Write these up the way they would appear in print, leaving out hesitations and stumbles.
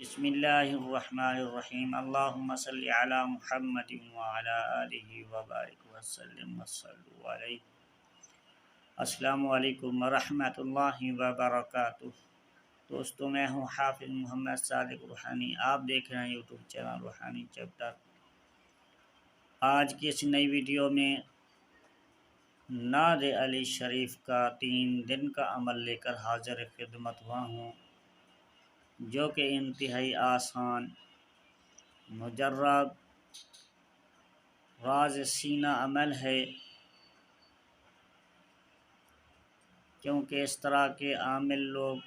بسم اللہ الرحمن الرحیم اللہم صلی علی محمد وعلی آلہ وبارک وسلم وصلوا علیہ۔ السلام علیکم ورحمۃ اللہ وبرکاتہ۔ دوستو، میں ہوں حافظ محمد صادق روحانی، آپ دیکھ رہے ہیں یوٹیوب چینل روحانی چیپٹر۔ آج کی اس نئی ویڈیو میں نعت علی شریف کا 3 دن کا عمل لے کر حاضر خدمت ہوا ہوں، جو کہ انتہائی آسان، مجرب، راز سینہ عمل ہے، کیونکہ اس طرح کے عامل لوگ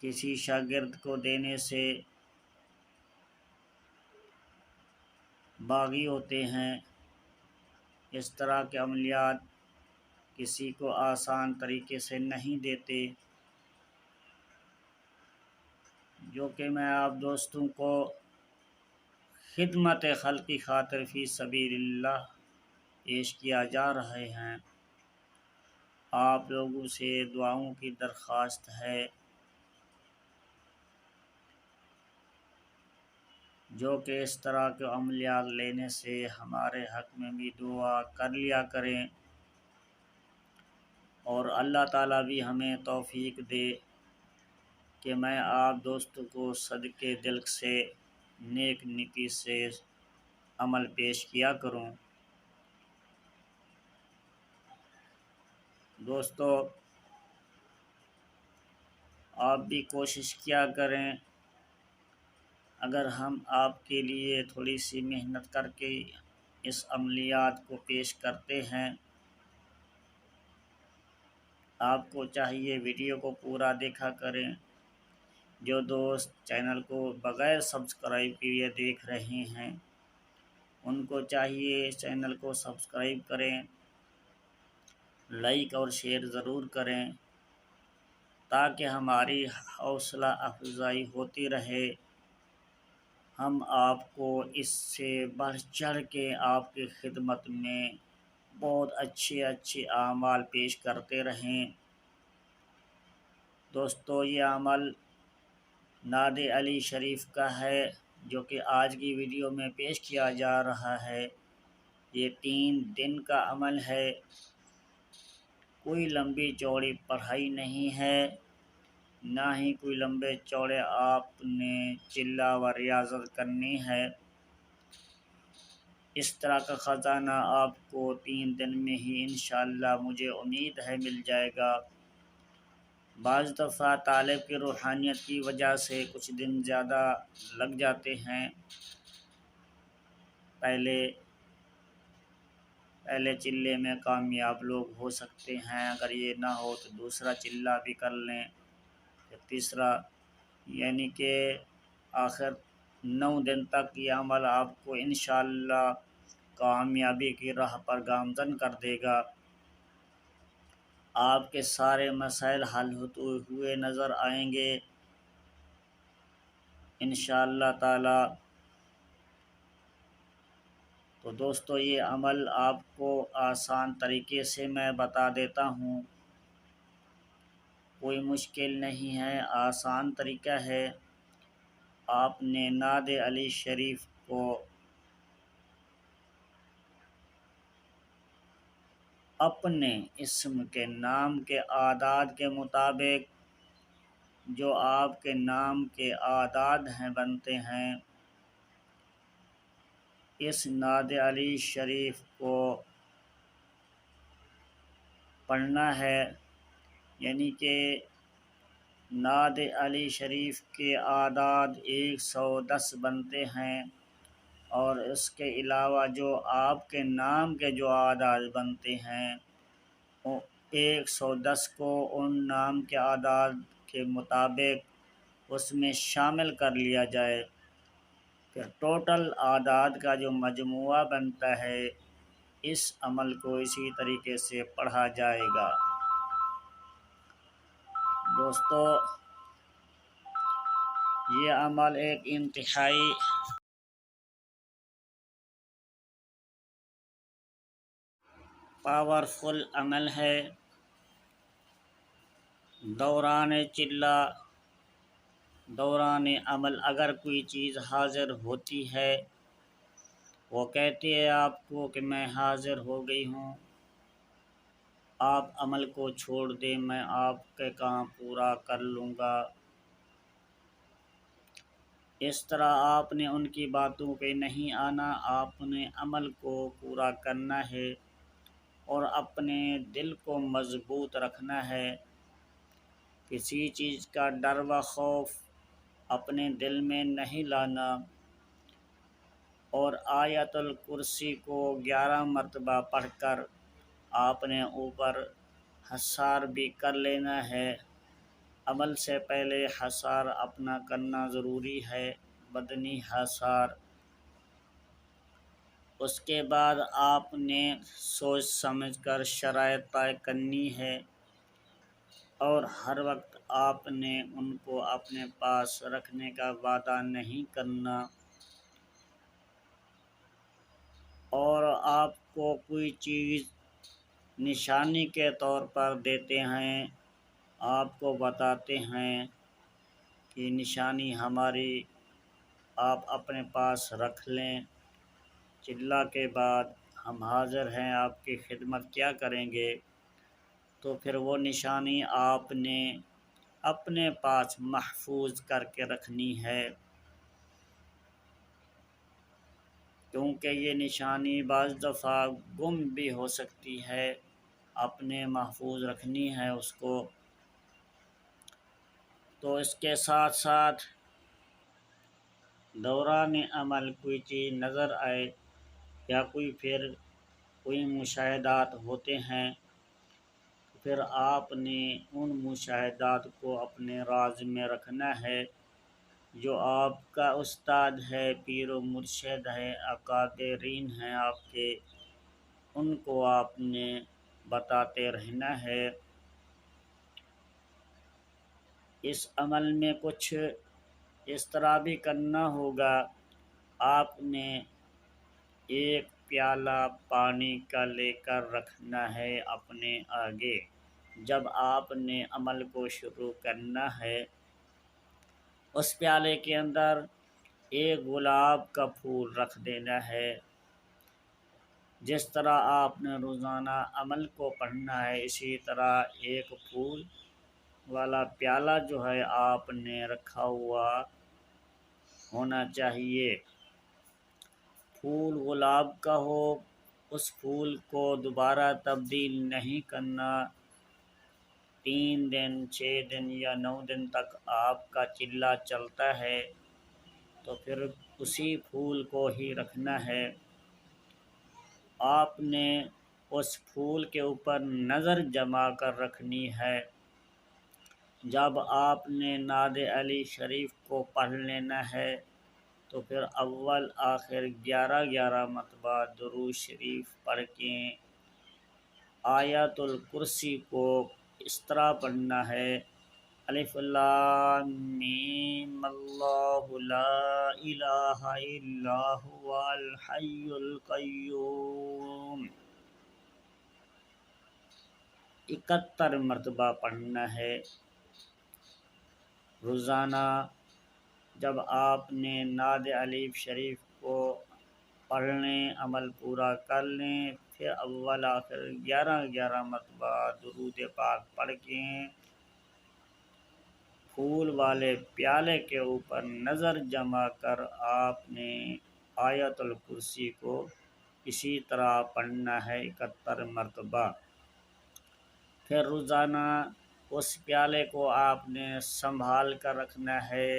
کسی شاگرد کو دینے سے باغی ہوتے ہیں۔ اس طرح کے عملیات کسی کو آسان طریقے سے نہیں دیتے، جو کہ میں آپ دوستوں کو خدمت خلق کی خاطر فی سبیل اللہ پیش کیا جا رہے ہیں۔ آپ لوگوں سے دعاؤں کی درخواست ہے، جو کہ اس طرح کے عملیات لینے سے ہمارے حق میں بھی دعا کر لیا کریں، اور اللہ تعالیٰ بھی ہمیں توفیق دے کہ میں آپ دوستوں کو صدقے دل سے نیک نیکی سے عمل پیش کیا کروں۔ دوستو، آپ بھی کوشش کیا کریں، اگر ہم آپ کے لیے تھوڑی سی محنت کر کے اس عملیات کو پیش کرتے ہیں، آپ کو چاہیے ویڈیو کو پورا دیکھا کریں۔ جو دوست چینل کو بغیر سبسکرائب کیے دیکھ رہے ہیں، ان کو چاہیے چینل کو سبسکرائب کریں، لائک اور شیئر ضرور کریں، تاکہ ہماری حوصلہ افزائی ہوتی رہے، ہم آپ کو اس سے بڑھ چڑھ کے آپ کی خدمت میں بہت اچھے اعمال پیش کرتے رہیں۔ دوستو، یہ عمل نعت علی شریف کا ہے، جو کہ آج کی ویڈیو میں پیش کیا جا رہا ہے۔ یہ 3 دن کا عمل ہے، کوئی لمبی چوڑی پڑھائی نہیں ہے، نہ ہی کوئی لمبے چوڑے آپ نے چلہ و ریاضت کرنی ہے۔ اس طرح کا خزانہ آپ کو 3 دن میں ہی انشاءاللہ مجھے امید ہے مل جائے گا۔ بعض دفعہ طالب کی روحانیت کی وجہ سے کچھ دن زیادہ لگ جاتے ہیں، پہلے چلے میں کامیاب لوگ ہو سکتے ہیں، اگر یہ نہ ہو تو دوسرا چلہ بھی کر لیں، پھر تیسرا، یعنی کہ آخر 9 دن تک یہ عمل آپ کو انشاءاللہ کامیابی کی راہ پر گامزن کر دے گا۔ آپ کے سارے مسائل حل ہوتے ہوئے نظر آئیں گے انشاءاللہ تعالی۔ تو دوستو، یہ عمل آپ کو آسان طریقے سے میں بتا دیتا ہوں، کوئی مشکل نہیں ہے، آسان طریقہ ہے۔ آپ نے نعت علی شریف کو اپنے اسم کے نام کے اعداد کے مطابق، جو آپ کے نام کے اعداد ہیں بنتے ہیں، اس نعت علی شریف کو پڑھنا ہے۔ یعنی کہ نعت علی شریف کے اعداد 110 بنتے ہیں، اور اس کے علاوہ جو آپ کے نام کے جو اعداد بنتے ہیں، 110 کو ان نام کے اعداد کے مطابق اس میں شامل کر لیا جائے، پھر ٹوٹل اعداد کا جو مجموعہ بنتا ہے، اس عمل کو اسی طریقے سے پڑھا جائے گا۔ دوستو، یہ عمل ایک انتہائی پاورفل عمل ہے۔ دوران چلہ دوران عمل اگر کوئی چیز حاضر ہوتی ہے، وہ کہتی ہے آپ کو کہ میں حاضر ہو گئی ہوں، آپ عمل کو چھوڑ دیں، میں آپ کے کام پورا کر لوں گا۔ اس طرح آپ نے ان کی باتوں پہ نہیں آنا، آپ نے عمل کو پورا کرنا ہے اور اپنے دل کو مضبوط رکھنا ہے۔ کسی چیز کا ڈر و خوف اپنے دل میں نہیں لانا، اور آیت الکرسی کو 11 مرتبہ پڑھ کر آپ نے اوپر حصار بھی کر لینا ہے۔ عمل سے پہلے حصار اپنا کرنا ضروری ہے، بدنی حصار۔ اس کے بعد آپ نے سوچ سمجھ کر شرائط طے کرنی ہے، اور ہر وقت آپ نے ان کو اپنے پاس رکھنے کا وعدہ نہیں کرنا، اور آپ کو کوئی چیز نشانی کے طور پر دیتے ہیں، آپ کو بتاتے ہیں کہ نشانی ہماری آپ اپنے پاس رکھ لیں، چلا کے بعد ہم حاضر ہیں، آپ کی خدمت کیا کریں گے، تو پھر وہ نشانی آپ نے اپنے پاس محفوظ کر کے رکھنی ہے، کیونکہ یہ نشانی بعض دفعہ گم بھی ہو سکتی ہے، اپنے محفوظ رکھنی ہے اس کو۔ تو اس کے ساتھ ساتھ دوران عمل کوئی چیز نظر آئے یا کوئی مشاہدات ہوتے ہیں، پھر آپ نے ان مشاہدات کو اپنے راز میں رکھنا ہے۔ جو آپ کا استاد ہے، پیر و مرشد ہے، اکابرین ہیں آپ کے، ان کو آپ نے بتاتے رہنا ہے۔ اس عمل میں کچھ اس طرح بھی کرنا ہوگا، آپ نے ایک پیالہ پانی کا لے کر رکھنا ہے اپنے آگے۔ جب آپ نے عمل کو شروع کرنا ہے، اس پیالے کے اندر ایک گلاب کا پھول رکھ دینا ہے۔ جس طرح آپ نے روزانہ عمل کو پڑھنا ہے، اسی طرح ایک پھول والا پیالہ جو ہے آپ نے رکھا ہوا ہونا چاہیے۔ پھول گلاب کا ہو، اس پھول کو دوبارہ تبدیل نہیں کرنا۔ 3 دن، 6 دن یا 9 دن تک آپ کا چلہ چلتا ہے تو پھر اسی پھول کو ہی رکھنا ہے۔ آپ نے اس پھول کے اوپر نظر جما کر رکھنی ہے۔ جب آپ نے نعت علی شریف کو پڑھ لینا ہے تو پھر اول آخر 11 مرتبہ درود شریف پڑھ کے آیت الکرسی کو اس طرح پڑھنا ہے: الف لام میم اللہ لا الہ الا هو الحی القیوم، 71 مرتبہ پڑھنا ہے روزانہ۔ جب آپ نے نعت علی شریف کو پڑھ لیں، عمل پورا کر لیں، پھر اول آخر 11 مرتبہ درود پاک پڑھ کے پھول والے پیالے کے اوپر نظر جما کر آپ نے آیت الکرسی کو اسی طرح پڑھنا ہے 71 مرتبہ۔ پھر روزانہ اس پیالے کو آپ نے سنبھال کر رکھنا ہے،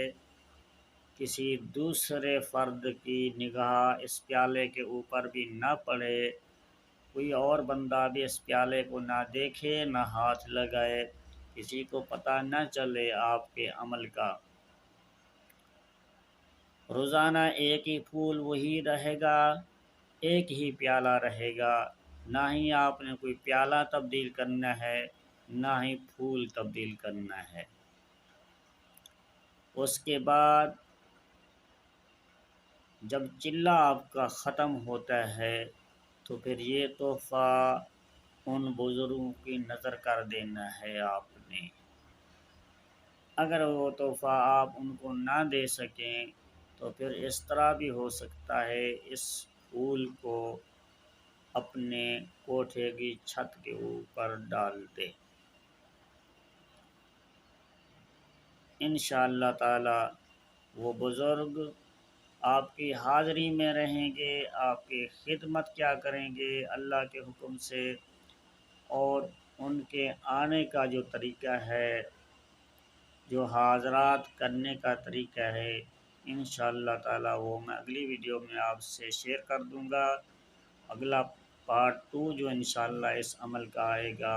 کسی دوسرے فرد کی نگاہ اس پیالے کے اوپر بھی نہ پڑے، کوئی اور بندہ بھی اس پیالے کو نہ دیکھے، نہ ہاتھ لگائے، کسی کو پتہ نہ چلے آپ کے عمل کا۔ روزانہ ایک ہی پھول وہی رہے گا، ایک ہی پیالہ رہے گا، نہ ہی آپ نے کوئی پیالہ تبدیل کرنا ہے، نہ ہی پھول تبدیل کرنا ہے۔ اس کے بعد جب چلہ آپ کا ختم ہوتا ہے تو پھر یہ تحفہ ان بزرگوں کی نظر کر دینا ہے آپ نے۔ اگر وہ تحفہ آپ ان کو نہ دے سکیں تو پھر اس طرح بھی ہو سکتا ہے اس پھول کو اپنے کوٹھے کی چھت کے اوپر ڈال دے۔ انشاءاللہ تعالی وہ بزرگ آپ کی حاضری میں رہیں گے، آپ کی خدمت کیا کریں گے اللہ کے حکم سے، اور ان کے آنے کا جو طریقہ ہے، جو حاضرات کرنے کا طریقہ ہے، انشاءاللہ تعالی وہ میں اگلی ویڈیو میں آپ سے شیئر کر دوں گا۔ اگلا پارٹ 2 جو انشاءاللہ اس عمل کا آئے گا